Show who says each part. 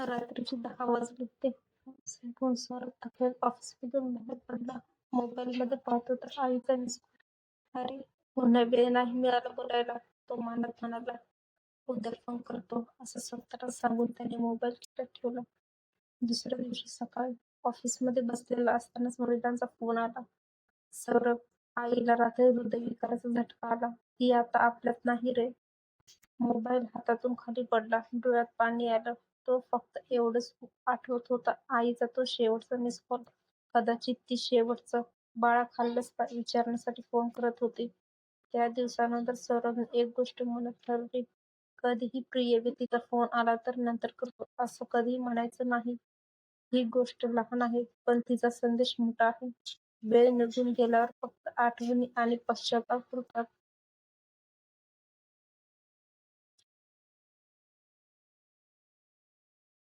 Speaker 1: रात्रीचे 10 वाजले होते. फोन स्वरात थकलेला ऑफिसमधून बाहेर पडला. मोबाईलमध्ये पाहतो तर आईचा मिस कॉल. अरे, पुन्हा वेळ नाही मिळाला बोलायला. तो मनात म्हणाला, उद्या फोन करतो असं स्वतःला सांगून त्याने मोबाईल खिशात ठेवला. दुसऱ्या दिवशी सकाळी ऑफिसमध्ये बसलेला असतानाच वडिलांचा फोन आला. सौरभ, आईला रात्री हृदयविकाराचा झटका आला. ती आता आपल्यात नाही रे. मोबाईल हातातून खाली पडला. डोळ्यात पाणी आलं. तो फक्त एवढंच आठवत होता, आईचा तो शेवटचा मिस कॉल. कदाचित ती शेवटचं. बाळा खाल्लंस का विचारण्यासाठी फोन करत होती. त्या दिवसानंतर सौरभने एक गोष्ट मनात ठरवली, कधीही प्रिय व्यक्तीचा फोन आला तर नंतर करतो असं कधीही म्हणायचं नाही. ही गोष्ट लहान आहे, पण तिचा संदेश मोठा आहे. वेळ निघून गेल्यावर फक्त आठवणी आणि पश्चाताप